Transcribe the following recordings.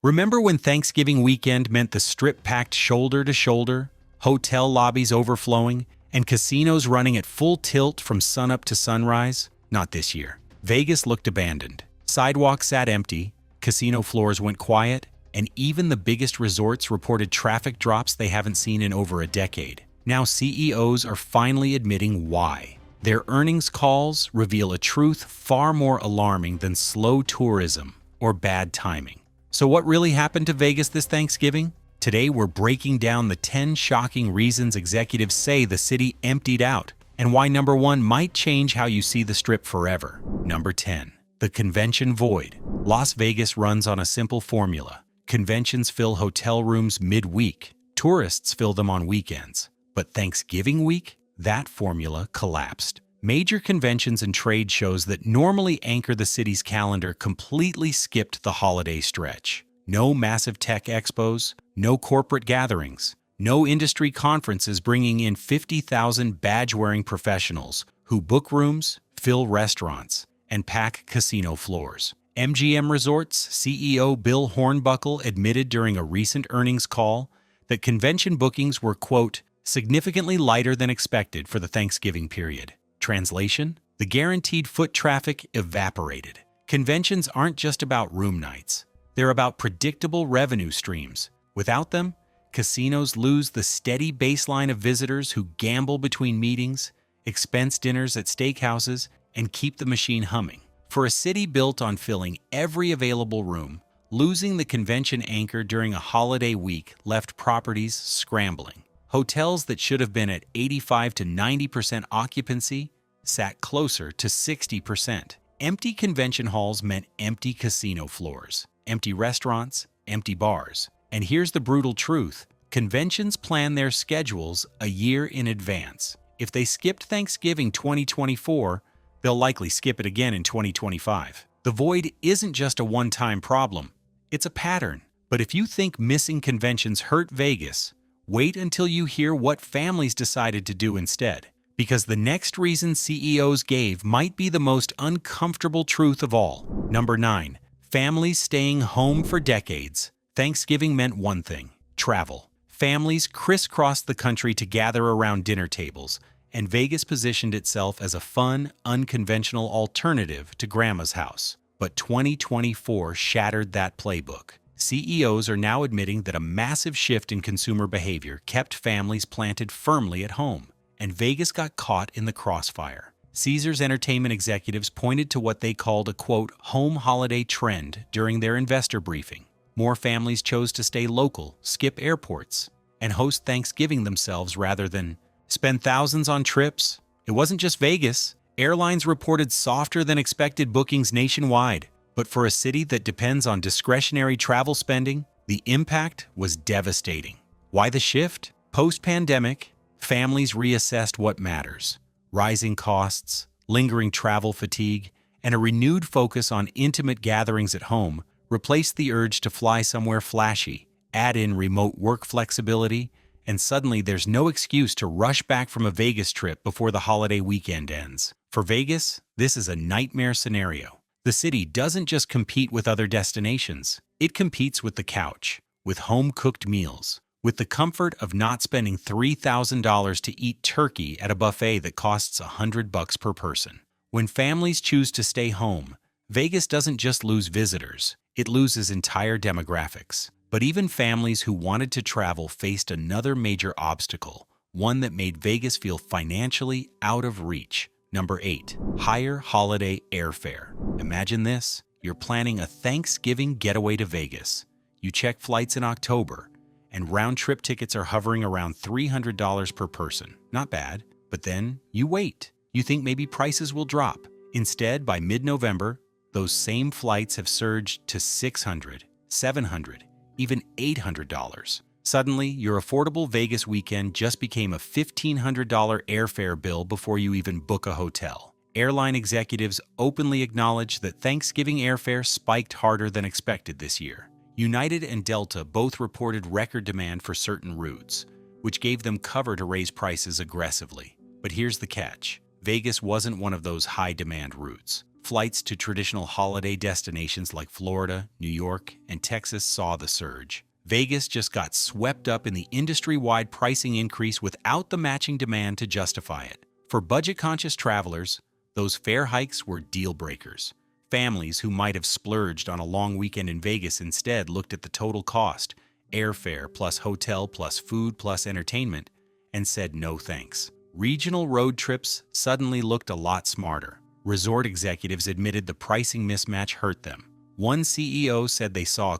Remember when Thanksgiving weekend meant the Strip packed shoulder to shoulder, hotel lobbies overflowing, and casinos running at full tilt from sunup to sunrise? Not this year. Vegas looked abandoned. Sidewalks sat empty, casino floors went quiet, and even the biggest resorts reported traffic drops they haven't seen in over a decade. Now CEOs are finally admitting why. Their earnings calls reveal a truth far more alarming than slow tourism or bad timing. So what really happened to Vegas this Thanksgiving? Today we're breaking down the 10 shocking reasons executives say the city emptied out, and why number 1 might change how you see the Strip forever. Number 10. The convention void. Las Vegas runs on a simple formula. Conventions fill hotel rooms midweek. Tourists fill them on weekends. But Thanksgiving week? That formula collapsed. Major conventions and trade shows that normally anchor the city's calendar completely skipped the holiday stretch. No massive tech expos, no corporate gatherings, no industry conferences bringing in 50,000 badge-wearing professionals who book rooms, fill restaurants, and pack casino floors. MGM Resorts CEO Bill Hornbuckle admitted during a recent earnings call that convention bookings were, quote, significantly lighter than expected for the Thanksgiving period. Translation: the guaranteed foot traffic evaporated. Conventions aren't just about room nights. They're about predictable revenue streams. Without them, casinos lose the steady baseline of visitors who gamble between meetings, expense dinners at steakhouses, and keep the machine humming. For a city built on filling every available room, losing the convention anchor during a holiday week left properties scrambling. Hotels that should have been at 85 to 90% occupancy sat closer to 60%. Empty convention halls meant empty casino floors, empty restaurants, empty bars. And here's the brutal truth. Conventions plan their schedules a year in advance. If they skipped Thanksgiving 2024, they'll likely skip it again in 2025. The void isn't just a one-time problem. It's a pattern. But if you think missing conventions hurt Vegas, wait until you hear what families decided to do instead. Because the next reason CEOs gave might be the most uncomfortable truth of all. Number 9. Families staying home for decades. Thanksgiving meant one thing: travel. Families crisscrossed the country to gather around dinner tables, and Vegas positioned itself as a fun, unconventional alternative to Grandma's house. But 2024 shattered that playbook. CEOs are now admitting that a massive shift in consumer behavior kept families planted firmly at home, and Vegas got caught in the crossfire. Caesars Entertainment executives pointed to what they called a, quote, home holiday trend during their investor briefing. More families chose to stay local, skip airports, and host Thanksgiving themselves rather than spend thousands on trips. It wasn't just Vegas. Airlines reported softer than expected bookings nationwide. But for a city that depends on discretionary travel spending, the impact was devastating. Why the shift? Post-pandemic, families reassessed what matters. Rising costs, lingering travel fatigue, and a renewed focus on intimate gatherings at home replaced the urge to fly somewhere flashy. Add in remote work flexibility, and suddenly there's no excuse to rush back from a Vegas trip before the holiday weekend ends. For Vegas, this is a nightmare scenario. The city doesn't just compete with other destinations. It competes with the couch, with home-cooked meals, with the comfort of not spending $3,000 to eat turkey at a buffet that costs $100 per person. When families choose to stay home, Vegas doesn't just lose visitors, it loses entire demographics. But even families who wanted to travel faced another major obstacle, one that made Vegas feel financially out of reach. Number 8. Higher holiday airfare. Imagine this. You're planning a Thanksgiving getaway to Vegas. You check flights in October, and round-trip tickets are hovering around $300 per person. Not bad. But then you wait. You think maybe prices will drop. Instead, by mid-November, those same flights have surged to $600, $700, even $800. Suddenly, your affordable Vegas weekend just became a $1,500 airfare bill before you even book a hotel. Airline executives openly acknowledge that Thanksgiving airfare spiked harder than expected this year. United and Delta both reported record demand for certain routes, which gave them cover to raise prices aggressively. But here's the catch. Vegas wasn't one of those high-demand routes. Flights to traditional holiday destinations like Florida, New York, and Texas saw the surge. Vegas just got swept up in the industry-wide pricing increase without the matching demand to justify it. For budget-conscious travelers, those fare hikes were deal breakers. Families who might have splurged on a long weekend in Vegas instead looked at the total cost, airfare plus hotel plus food plus entertainment, and said no thanks. Regional road trips suddenly looked a lot smarter. Resort executives admitted the pricing mismatch hurt them. One CEO said they saw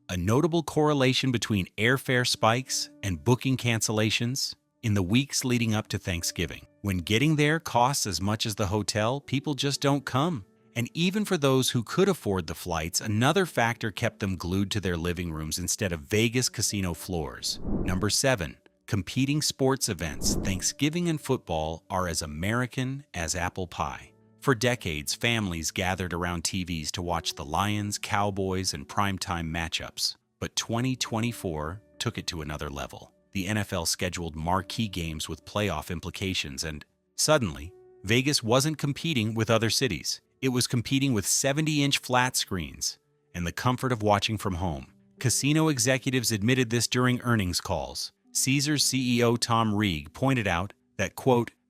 a notable correlation between airfare spikes and booking cancellations in the weeks leading up to Thanksgiving. When getting there costs as much as the hotel, people just don't come. And even for those who could afford the flights, another factor kept them glued to their living rooms instead of Vegas casino floors. Number 7. Competing sports events. Thanksgiving and football are as American as apple pie. For decades, families gathered around TVs to watch the Lions, Cowboys, and primetime matchups. But 2024 took it to another level. The NFL scheduled marquee games with playoff implications, and suddenly, Vegas wasn't competing with other cities. It was competing with 70-inch flat screens and the comfort of watching from home. Casino executives admitted this during earnings calls. Caesars CEO Tom Reeg pointed out that,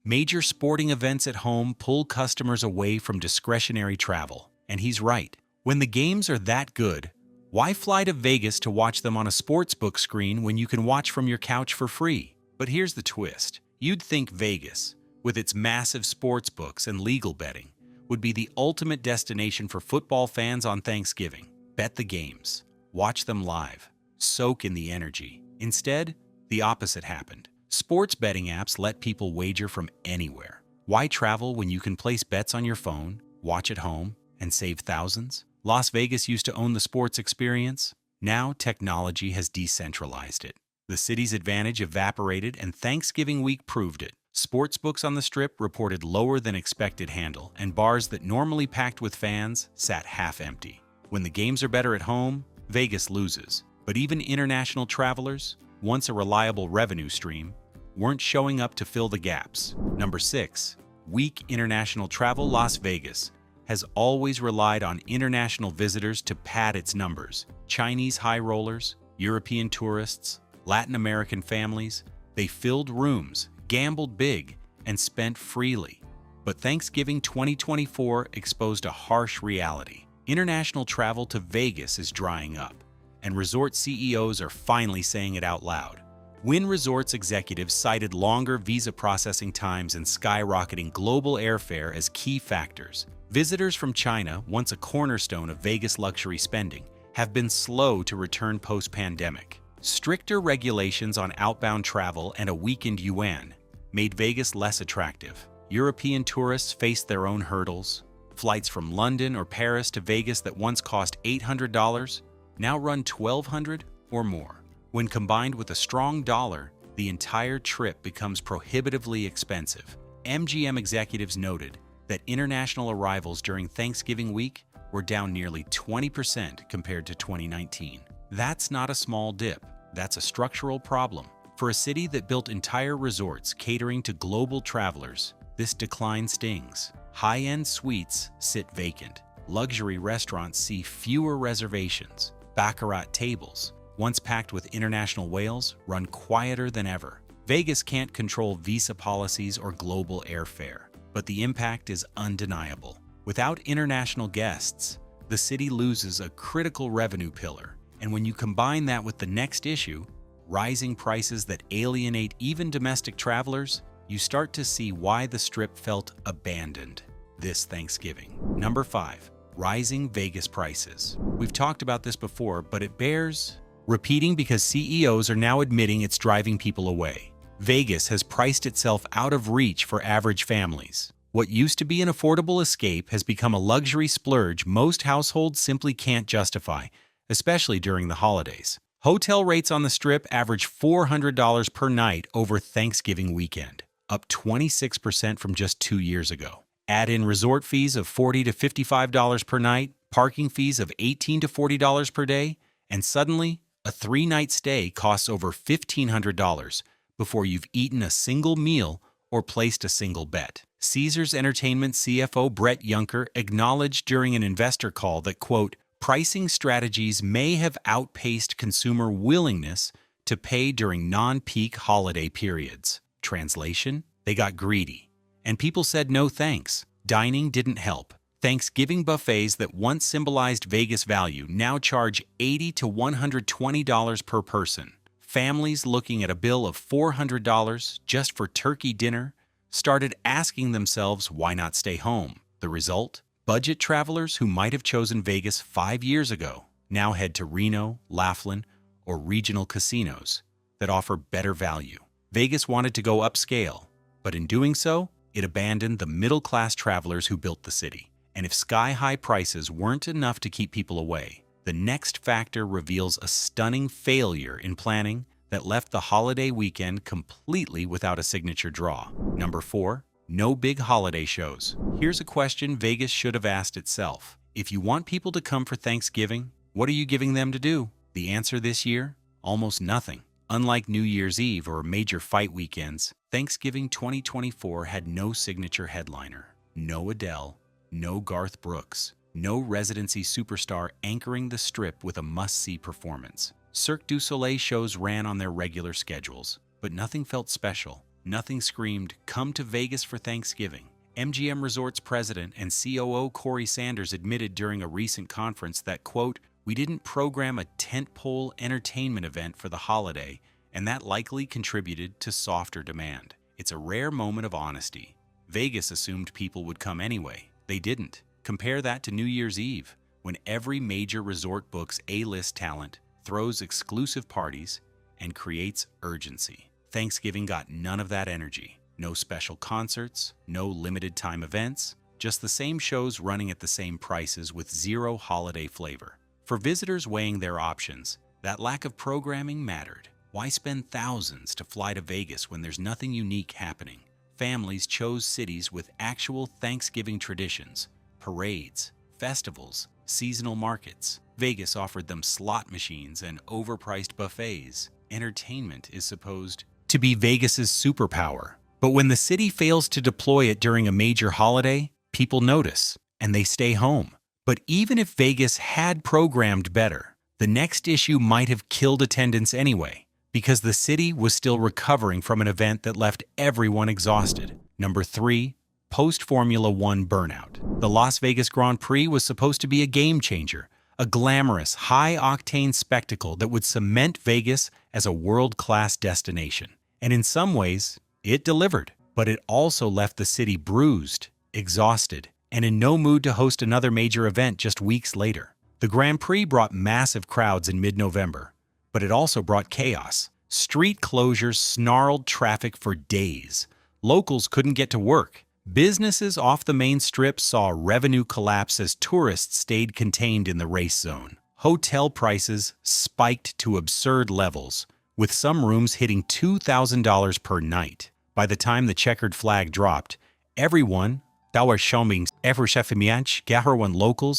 major sporting events at home pull customers away from discretionary travel. And he's right. When the games are that good, why fly to Vegas to watch them on a sportsbook screen when you can watch from your couch for free? But here's the twist. You'd think Vegas, with its massive sportsbooks and legal betting, would be the ultimate destination for football fans on Thanksgiving. Bet the games, watch them live, soak in the energy. Instead, the opposite happened. Sports betting apps let people wager from anywhere. Why travel when you can place bets on your phone, watch at home, and save thousands? Las Vegas used to own the sports experience. Now technology has decentralized it. The city's advantage evaporated, and Thanksgiving week proved it. Sportsbooks on the Strip reported lower than expected handle, and bars that normally packed with fans sat half empty. When the games are better at home, Vegas loses. But even international travelers, once a reliable revenue stream, weren't showing up to fill the gaps. Number 6. Weak international travel. Las Vegas has always relied on international visitors to pad its numbers. Chinese high rollers, European tourists, Latin American families, they filled rooms, gambled big, and spent freely. But Thanksgiving 2024 exposed a harsh reality. International travel to Vegas is drying up, and resort CEOs are finally saying it out loud. Wynn Resorts executives cited longer visa processing times and skyrocketing global airfare as key factors. Visitors from China, once a cornerstone of Vegas luxury spending, have been slow to return post-pandemic. Stricter regulations on outbound travel and a weakened yuan made Vegas less attractive. European tourists faced their own hurdles. Flights from London or Paris to Vegas that once cost $800 now run $1,200 or more. When combined with a strong dollar, the entire trip becomes prohibitively expensive. MGM executives noted that international arrivals during Thanksgiving week were down nearly 20% compared to 2019. That's not a small dip, that's a structural problem. For a city that built entire resorts catering to global travelers, this decline stings. High-end suites sit vacant. Luxury restaurants see fewer reservations. Baccarat tables, once packed with international whales, run quieter than ever. Vegas can't control visa policies or global airfare, but the impact is undeniable. Without international guests, the city loses a critical revenue pillar. And when you combine that with the next issue, rising prices that alienate even domestic travelers, you start to see why the Strip felt abandoned this Thanksgiving. Number 5. Rising Vegas prices. We've talked about this before, but it bears repeating because CEOs are now admitting it's driving people away. Vegas has priced itself out of reach for average families. What used to be an affordable escape has become a luxury splurge most households simply can't justify, especially during the holidays. Hotel rates on the Strip average $400 per night over Thanksgiving weekend, up 26% from just 2 years ago. Add in resort fees of $40 to $55 per night, parking fees of $18 to $40 per day, and suddenly, a 3-night stay costs over $1,500 before you've eaten a single meal or placed a single bet. Caesars Entertainment CFO Brett Juncker acknowledged during an investor call that, quote, pricing strategies may have outpaced consumer willingness to pay during non-peak holiday periods. Translation: they got greedy. And people said no thanks. Dining didn't help. Thanksgiving buffets that once symbolized Vegas value now charge $80 to $120 per person. Families looking at a bill of $400 just for turkey dinner started asking themselves why not stay home. The result? Budget travelers who might have chosen Vegas 5 years ago now head to Reno, Laughlin, or regional casinos that offer better value. Vegas wanted to go upscale, but in doing so, it abandoned the middle-class travelers who built the city. And if sky-high prices weren't enough to keep people away, the next factor reveals a stunning failure in planning that left the holiday weekend completely without a signature draw. Number 4. No big holiday shows. Here's a question Vegas should have asked itself. If you want people to come for Thanksgiving, what are you giving them to do? The answer this year? Almost nothing. Unlike New Year's Eve or major fight weekends, Thanksgiving 2024 had no signature headliner, no Adele, no Garth Brooks, no residency superstar anchoring the Strip with a must-see performance. Cirque du Soleil shows ran on their regular schedules, but nothing felt special. Nothing screamed, "Come to Vegas for Thanksgiving." MGM Resorts president and COO Corey Sanders admitted during a recent conference that, quote, "We didn't program a tentpole entertainment event for the holiday, and that likely contributed to softer demand." It's a rare moment of honesty. Vegas assumed people would come anyway. They didn't. Compare that to New Year's Eve, when every major resort books A-list talent, throws exclusive parties, and creates urgency. Thanksgiving got none of that energy. No special concerts, no limited-time events, just the same shows running at the same prices with zero holiday flavor. For visitors weighing their options, that lack of programming mattered. Why spend thousands to fly to Vegas when there's nothing unique happening? Families chose cities with actual Thanksgiving traditions, parades, festivals, seasonal markets. Vegas offered them slot machines and overpriced buffets. Entertainment is supposed to be Vegas's superpower. But when the city fails to deploy it during a major holiday, people notice, and they stay home. But even if Vegas had programmed better, the next issue might have killed attendance anyway, because the city was still recovering from an event that left everyone exhausted. Number 3. Post-Formula One burnout. The Las Vegas Grand Prix was supposed to be a game changer, a glamorous, high-octane spectacle that would cement Vegas as a world-class destination. And in some ways, it delivered. But it also left the city bruised, exhausted, and in no mood to host another major event just weeks later. The Grand Prix brought massive crowds in mid-November, but it also brought chaos. Street closures snarled traffic for days. Locals couldn't get to work. Businesses off the main strip saw revenue collapse as tourists stayed contained in the race zone. Hotel prices spiked to absurd levels, with some rooms hitting $2,000 per night. By the time the checkered flag dropped, everyone, locals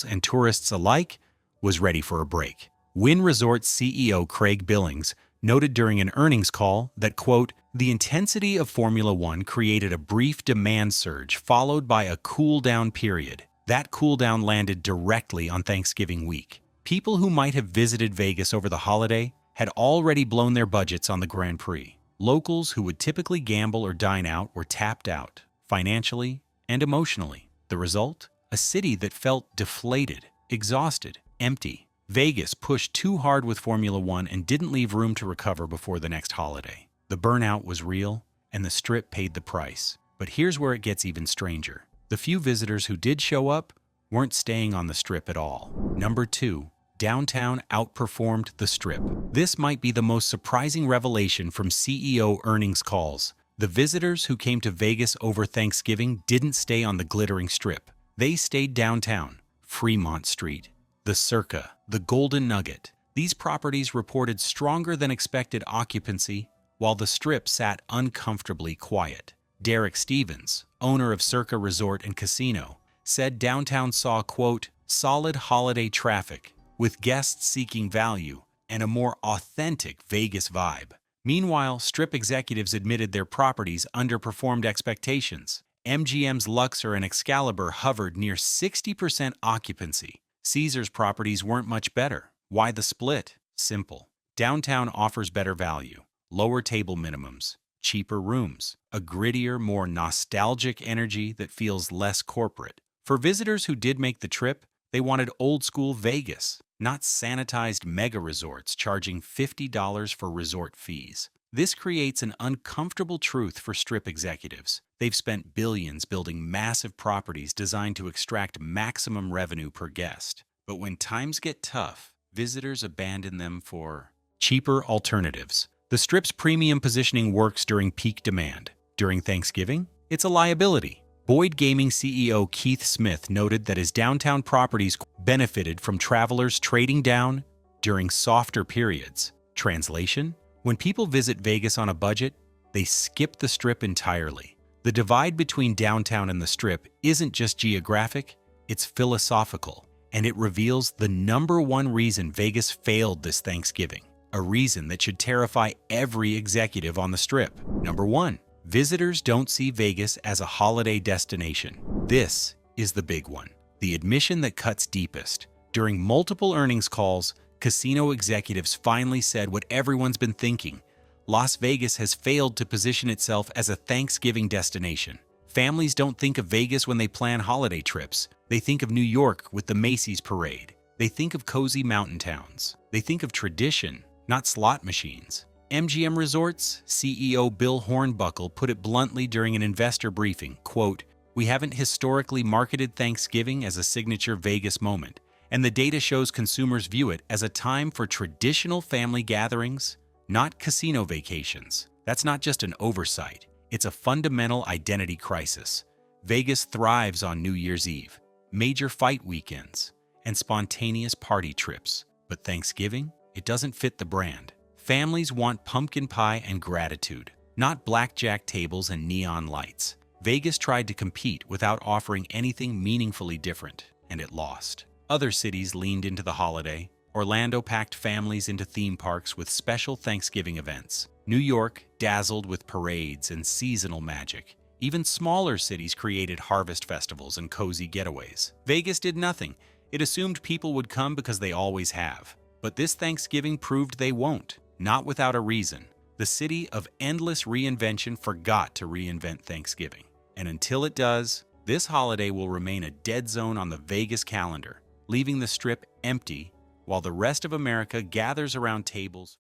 and tourists alike, was ready for a break. Wynn Resorts CEO Craig Billings noted during an earnings call that, quote, "The intensity of Formula One created a brief demand surge followed by a cool-down period. That cool-down landed directly on Thanksgiving week. People who might have visited Vegas over the holiday had already blown their budgets on the Grand Prix. Locals who would typically gamble or dine out were tapped out, financially and emotionally. The result? A city that felt deflated, exhausted, empty. Vegas pushed too hard with Formula One and didn't leave room to recover before the next holiday. The burnout was real, and the Strip paid the price. But here's where it gets even stranger. The few visitors who did show up weren't staying on the Strip at all. Number 2. Downtown outperformed the Strip. This might be the most surprising revelation from CEO earnings calls. The visitors who came to Vegas over Thanksgiving didn't stay on the glittering Strip. They stayed downtown, Fremont Street, the Circa, the Golden Nugget. These properties reported stronger than expected occupancy, while the Strip sat uncomfortably quiet. Derek Stevens, owner of Circa Resort and Casino, said downtown saw, quote, "solid holiday traffic, with guests seeking value and a more authentic Vegas vibe." Meanwhile, Strip executives admitted their properties underperformed expectations. MGM's Luxor and Excalibur hovered near 60% occupancy. Caesars properties weren't much better. Why the split? Simple. Downtown offers better value, lower table minimums, cheaper rooms, a grittier, more nostalgic energy that feels less corporate. For visitors who did make the trip, they wanted old-school Vegas, not sanitized mega resorts charging $50 for resort fees. This creates an uncomfortable truth for Strip executives. They've spent billions building massive properties designed to extract maximum revenue per guest. But when times get tough, visitors abandon them for cheaper alternatives. The Strip's premium positioning works during peak demand. During Thanksgiving, it's a liability. Boyd Gaming CEO Keith Smith noted that his downtown properties benefited from travelers trading down during softer periods. Translation? When people visit Vegas on a budget, they skip the Strip entirely. The divide between downtown and the Strip isn't just geographic, it's philosophical, and it reveals the #1 reason Vegas failed this Thanksgiving, a reason that should terrify every executive on the Strip. Number 1. Visitors don't see Vegas as a holiday destination. This is the big one, the admission that cuts deepest. During multiple earnings calls, casino executives finally said what everyone's been thinking. Las Vegas has failed to position itself as a Thanksgiving destination. Families don't think of Vegas when they plan holiday trips. They think of New York with the Macy's parade. They think of cozy mountain towns. They think of tradition, not slot machines. MGM Resorts CEO Bill Hornbuckle put it bluntly during an investor briefing, quote, "We haven't historically marketed Thanksgiving as a signature Vegas moment, and the data shows consumers view it as a time for traditional family gatherings, not casino vacations. That's not just an oversight, it's a fundamental identity crisis. Vegas thrives on New Year's Eve, major fight weekends, and spontaneous party trips. But Thanksgiving, it doesn't fit the brand. Families want pumpkin pie and gratitude, not blackjack tables and neon lights. Vegas tried to compete without offering anything meaningfully different, and it lost. Other cities leaned into the holiday. Orlando packed families into theme parks with special Thanksgiving events. New York dazzled with parades and seasonal magic. Even smaller cities created harvest festivals and cozy getaways. Vegas did nothing. It assumed people would come because they always have. But this Thanksgiving proved they won't, not without a reason. The city of endless reinvention forgot to reinvent Thanksgiving. And until it does, this holiday will remain a dead zone on the Vegas calendar, leaving the Strip empty while the rest of America gathers around tables